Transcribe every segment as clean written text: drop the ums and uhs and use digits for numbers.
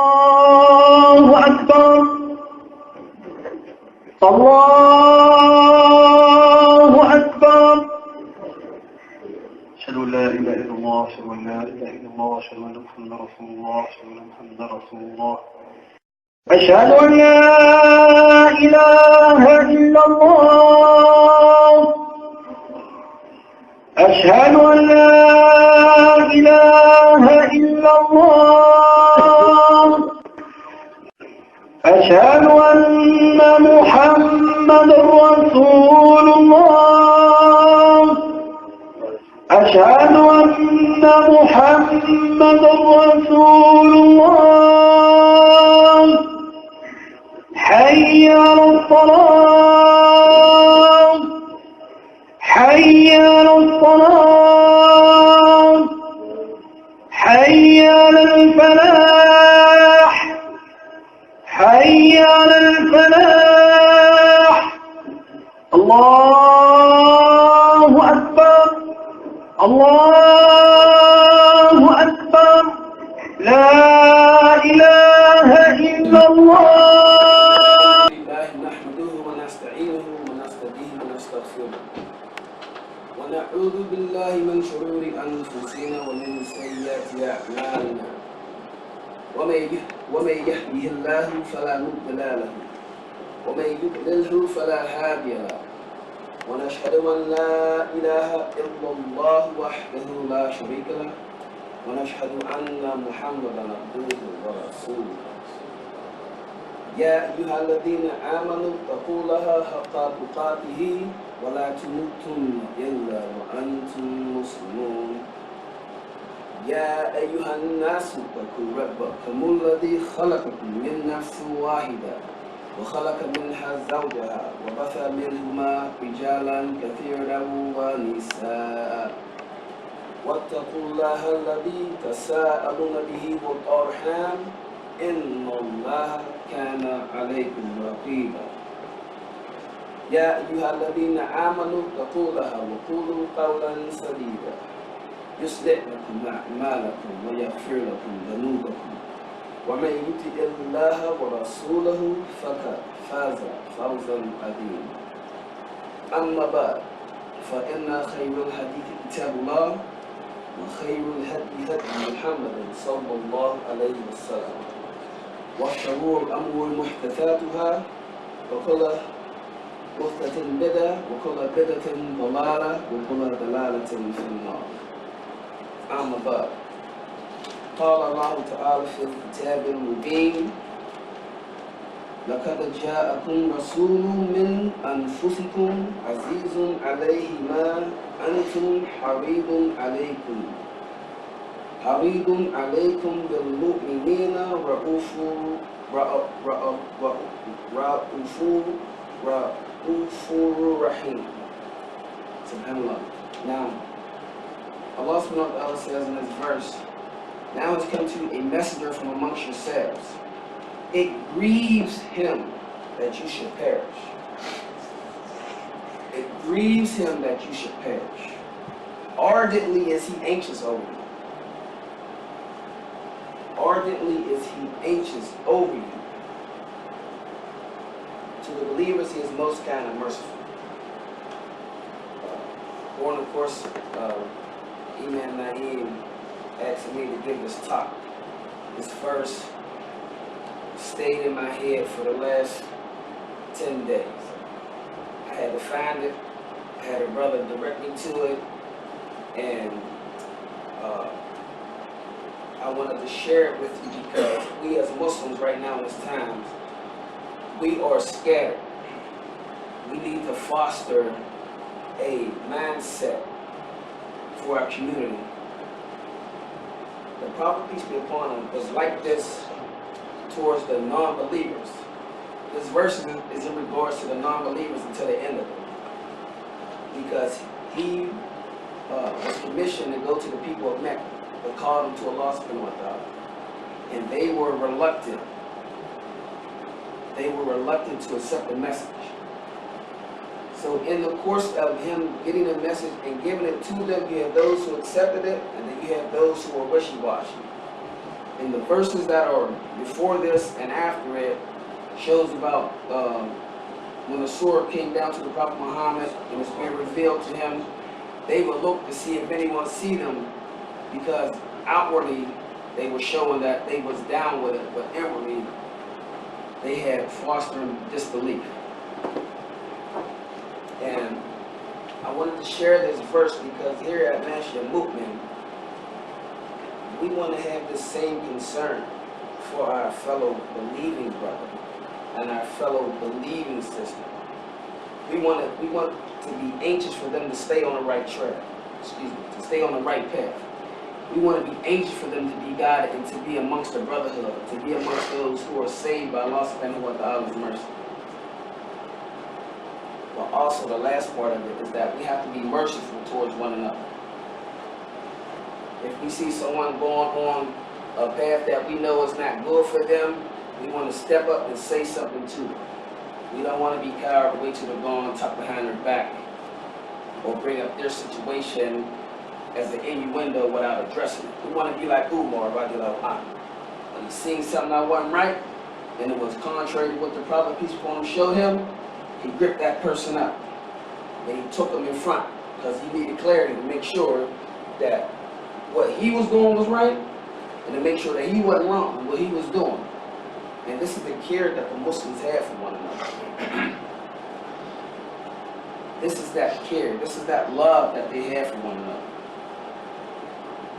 الله أكبر. الله أكبر. أشهد أن لا إله إلا الله، أشهد أن لا إله إلا الله، أشهد أن محمدا رسول الله، أشهد أن محمدا رسول الله، أشهد أن لا إله إلا الله، أشهد أن لا إله إلا الله، أشهد أن محمدا رسول الله، أشهد أن محمدا رسول الله. حي على الصلاة، حي على الصلاة، حي على الفلاح، حي على الفلاح. الله أكبر، الله أكبر، لا إله إلا الله. نحمده ونستعينه ونستهديه ونستغفره ونعوذ بالله من شرور أنفسنا ومن سيئات أعمالنا، ومن يهده الله فلا مضل له ومن يضلله فلا هادي له، ونشهد أن لا إله إلا الله وحده لا شريك له، ونشهد أن محمدا عبده ورسوله. يا أيها الذين آمنوا اتقوا الله حق تقاته ولا تموتن إلا وأنتم مسلمون. يا أيها الناس اتقوا ربكم الذي خلقكم من نفس واحدة وخلق منها زوجها وبث منهما رجالا كثيرا ونساء، واتقوا الله الذي تساءلون به والأرحام إن الله كان عليكم رقيبا. يا أيها الذين آمنوا اتقوا الله وقولوا قولا سديدا يصلح لكم أعمالكم ويغفر لكم ذنوبكم، ومن يطع الله ورسوله فقد فاز فوزا عظيما. أما بعد، فإن خير الحديث كتاب الله، وخير الهدي هدي محمد صلى الله عليه وسلم، وشر الأمور محدثاتها، وكل محدثة بدعة، وكل بدعة ضلالة، وكل ضلالة في النار. أما بعد، قال الله تعالى في الكتاب المبين: لقد جاءكم رسول من أنفسكم عزيز عليه ما أنتم حريص عليكم بالمؤمنين رؤوف رحيم. Subhanallah. Now, Allah subhanahu wa ta'ala says in this verse, now has come to you a messenger from amongst yourselves. It grieves him that you should perish. It grieves him that you should perish. Ardently is he anxious over you. Ardently is he anxious over you. To the believers, he is most kind and merciful. Born, of course, Imam Naeem asked me to give this talk. This verse stayed in my head for the last 10 days. I had to find it. I had a brother direct me to it, and I wanted to share it with you because we as Muslims right now in this time, we are scattered. We need to foster a mindset for our community. The Prophet, peace be upon him, was like this towards the non-believers. This verse is in regards to the non-believers until the end of it. Because he was commissioned to go to the people of Mecca, but called them to Allah subhanahu wa ta'ala. And they were reluctant. They were reluctant to accept the message. So in the course of him getting the message and giving it to them, you have those who accepted it, and then you have those who were wishy-washy. in the verses that are before this and after it, shows about when the sword came down to the Prophet Muhammad and was being revealed to him, they would look to see if anyone see them, because outwardly they were showing that they was down with it, but inwardly they had fostering disbelief. And I wanted to share this verse because here at National Movement, we want to have the same concern for our fellow believing brother and our fellow believing sister. We want to be anxious for them to stay on the right track, to stay on the right path. We want to be anxious for them to be guided and to be amongst the brotherhood, to be amongst those who are saved by Allah subhanahu wa ta'ala's mercy. But also the last part of it is that we have to be merciful towards one another. If we see someone going on a path that we know is not good for them, we want to step up and say something to them. We don't want to be coward, wait till they're gone, talk behind their back, or bring up their situation as an innuendo without addressing it. We want to be like Umar, when he seen something that wasn't right, and it was contrary to what the Prophet, peace upon him, showed him, he gripped that person up. And he took them in front, because he needed clarity to make sure that what he was doing was right, and to make sure that he wasn't wrong in what he was doing. And this is the care that the Muslims have for one another. This is that care, this is that love that they have for one another.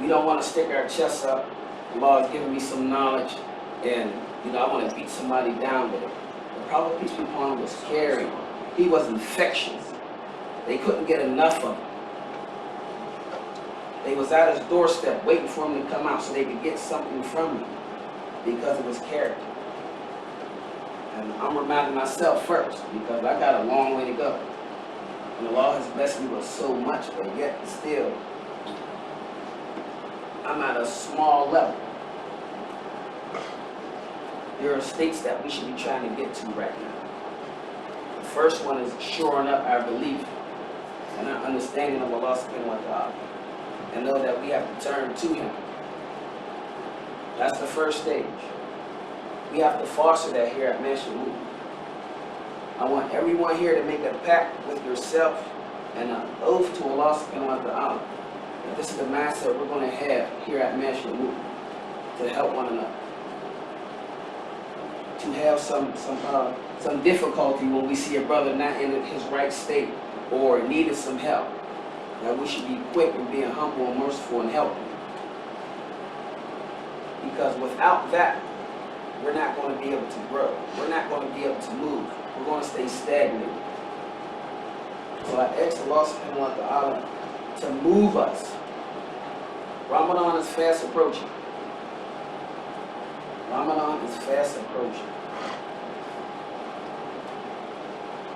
We don't want to stick our chests up. Allah has given me some knowledge, and I want to beat somebody down with it. The Prophet, peace be upon him, was caring. He was infectious. They couldn't get enough of him. They was at his doorstep waiting for him to come out so they could get something from him because of his character. And I'm reminding myself first, because I got a long way to go. And Allah has blessed me with so much, but yet still, I'm at a small level. There are states that we should be trying to get to right now. The first one is shoring up our belief and our understanding of Allah subhanahu wa ta'ala, and know that we have to turn to Him. That's the first stage. We have to foster that here at Mansion Movement. I want everyone here to make a pact with yourself and an oath to Allah subhanahu wa ta'ala. And this is the mindset we're going to have here at Mansion Movement to help one another. To have some difficulty when we see a brother not in his right state or needed some help, that we should be quick in being humble and merciful and helping. Because without that, we're not going to be able to grow. We're not going to be able to move. We're going to stay stagnant. So I ask Allah subhanahu wa ta'ala to move us. Ramadan is fast approaching. Ramadan is fast approaching.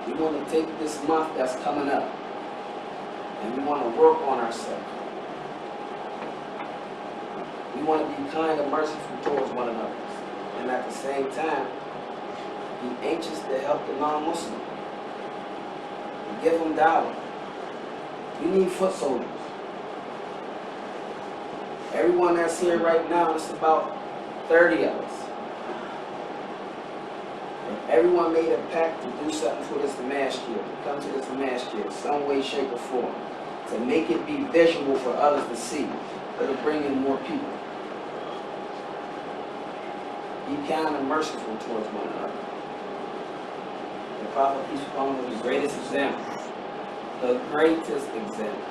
We want to take this month that's coming up, and we want to work on ourselves. We want to be kind and merciful towards one another, and at the same time, be anxious to help the non-Muslim. Give them dawah. We need foot soldiers. Everyone that's here right now, it's about 30 of us. If everyone made a pact to do something for this masjid, to come to this masjid, some way, shape, or form, to make it be visual for others to see, it'll bring in more people. Be kind and merciful towards one another. The Prophet, peace upon him, was the greatest example. The greatest example.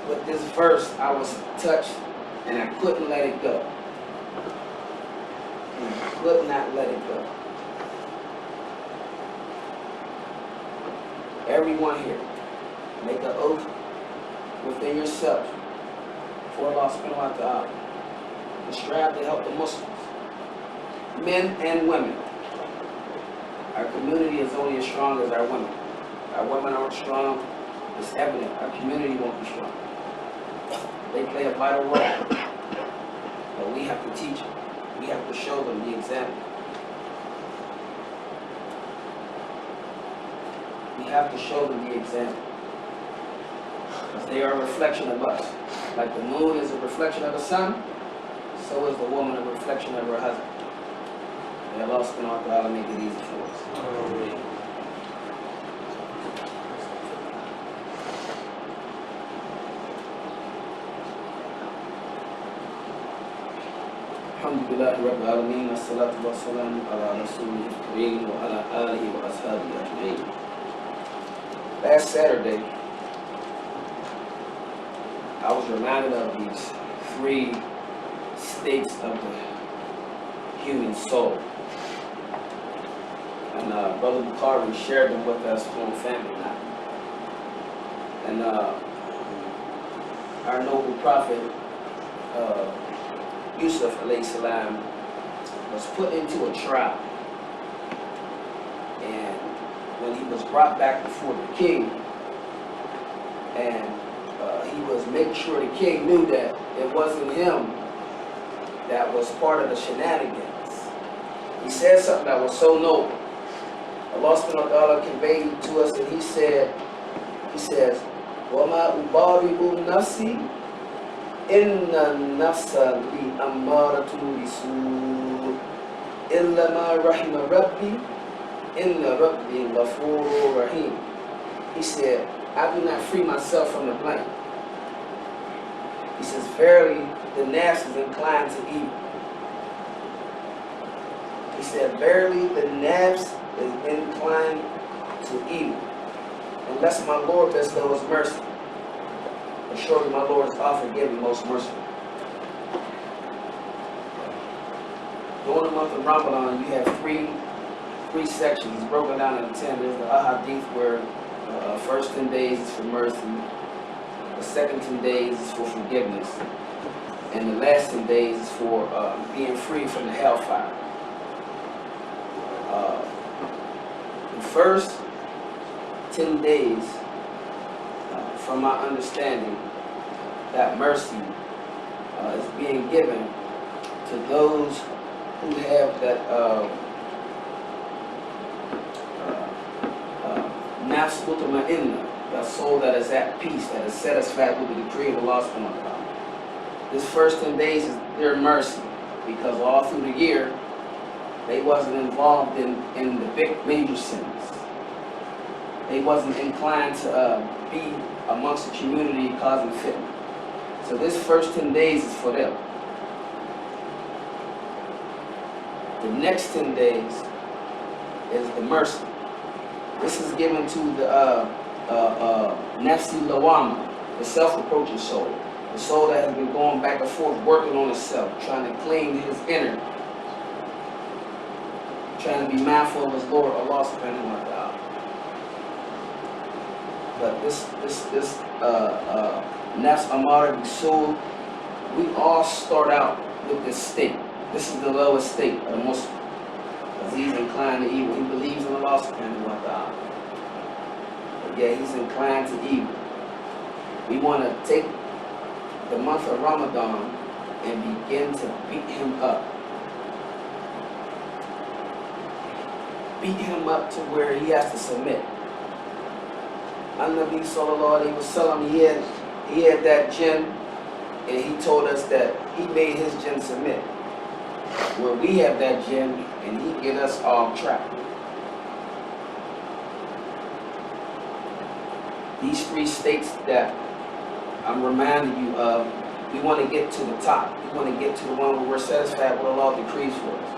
With this verse, I was touched and I couldn't let it go. And I could not let it go. Everyone here, make an oath within yourself for Allah subhanahu wa ta'ala and strive to help the Muslims, men and women. Our community is only as strong as our women. Our women aren't strong, it's evident. Our community won't be strong. They play a vital role, but we have to teach them. We have to show them the example. We have to show them the example. Because they are a reflection of us. Like the moon is a reflection of the sun, so is was the woman a reflection of her husband. May Allah subhanahu wa ta'ala make it easy for us. Alhamdulillah Rabbil Alameen, as-salatu was-salamu ala Rasulih al-Kareem wa ala alihi wa ashabihi ajma'in. Last Saturday, I was reminded of these three states of the human soul. And Brother Bukhari shared them with us on family night. And our noble prophet, Yusuf alayhi salam, was put into a trial. And when he was brought back before the king, and he was making sure the king knew that it wasn't him that was part of the shenanigans. He said something that was so noble. Allah subhanahu wa ta'ala conveyed it to us, and he says, وَمَا أُبَارِئُ نَفْسِي إِنَّ النَّفْسَ لِأَمَّارَةٌ بِسُوءٍ إِلَّا مَا رَحِمَ رَبِّي إِنَّ رَبِّي غَفُورٌ رَحِيمٌ. He said, I do not free myself from the blank. He says, verily, the nafs is inclined to evil. He said, verily, the nafs is inclined to evil, unless my Lord bestows mercy. But surely my Lord is all forgiving, most merciful. During the month of Ramadan, you have three sections broken down into 10. There's the ahadith where first 10 days is for mercy, the second 10 days is for forgiveness, and the last 10 days is for being free from the hellfire. The first 10 days, from my understanding, that mercy is being given to those who have that nafs mutma'inna, that soul that is at peace, that is satisfied with the decree of Allah subhanahu wa ta'ala. This first 10 days is their mercy, because all through the year they wasn't involved in the big major sins. They wasn't inclined to be amongst the community causing fitna. So this first 10 days is for them. The next 10 days is the mercy. This is given to the nafsi lawama, the self-reproaching soul. The soul that has been going back and forth, working on itself, trying to clean his inner, trying to be mindful of his Lord, Allah subhanahu wa ta'ala. But this nafs amara soul, we all start out with this state. This is the lowest state of a Muslim. Because he's inclined to evil. He believes in Allah subhanahu wa ta'ala. But yeah, he's inclined to evil. We want to take the month of Ramadan and begin to beat him up. Beat him up to where he has to submit. An-Nabi sallallahu alayhi wa sallam, he had that jinn, and he told us that he made his jinn submit. Where we have that jinn, and he get us off track. These three states that I'm reminding you of, we want to get to the top. We want to get to the one where we're satisfied with Allah decrees for us.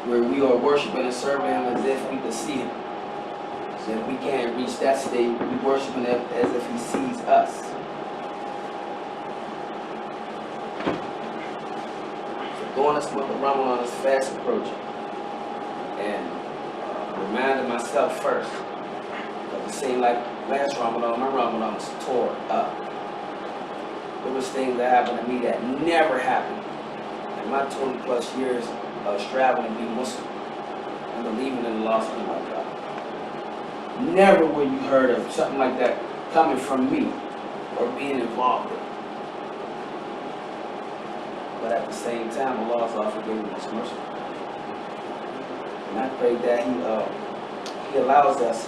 Where we are worshiping and serving Him as if we could see Him. So if we can't reach that state, we worship Him as if He sees us. So during this month of Ramadan is fast approaching. And reminding myself first, because it seemed like last Ramadan, my Ramadan was tore up. There was things that happened to me that never happened in my 20 plus years of striving to be Muslim and believing in Allah subhanahu wa ta'ala. Never would you heard of something like that coming from me or being involved in it. But at the same time, Allah is all forgiving us mercy. And I pray that He allows us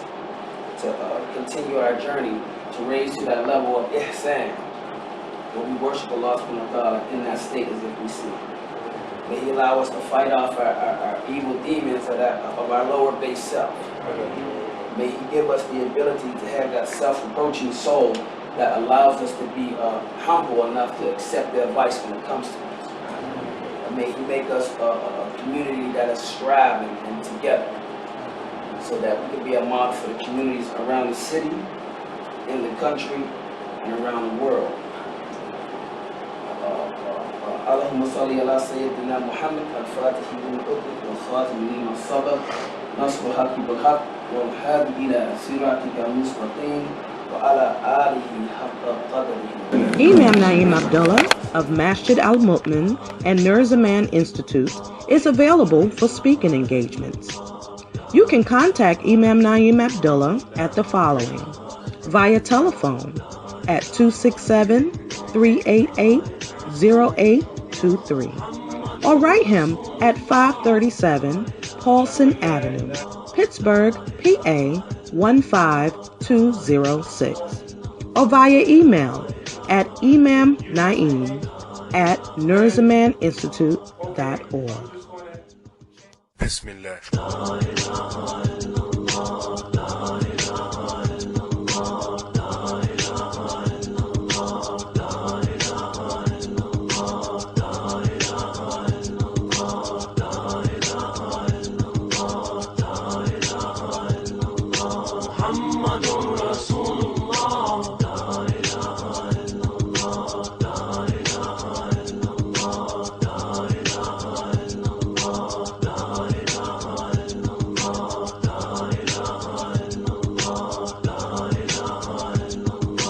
to continue our journey to raise to that level of ihsan, where we worship Allah subhanahu wa ta'ala in that state as if we see Him. May He allow us to fight off our evil demons of our lower base self. May He give us the ability to have that self-approaching soul that allows us to be humble enough to accept the advice when it comes to us. And may He make us a community that is striving and together, so that we can be a model for the communities around the city, in the country, and around the world. Allahumma salli ala Sayyidina Muhammad al-Fatih lima ughliq wal-Khatim lima sabaq nasr al-haqqi bil-haqq wal-hadi ila siratika al-mustaqim wa ala alihi haqqa qadrihi. Imam Naeem Abdullah of Masjid Al-Mu'min and Nur Zaman Institute is available for speaking engagements. You can contact Imam Naeem Abdullah at the following: via telephone at 267-388-0823, or write him at 537 Paulson Avenue, Pittsburgh, PA 15206, or via email at imamnaeem@nurzamaninstitute.org. Bismillah.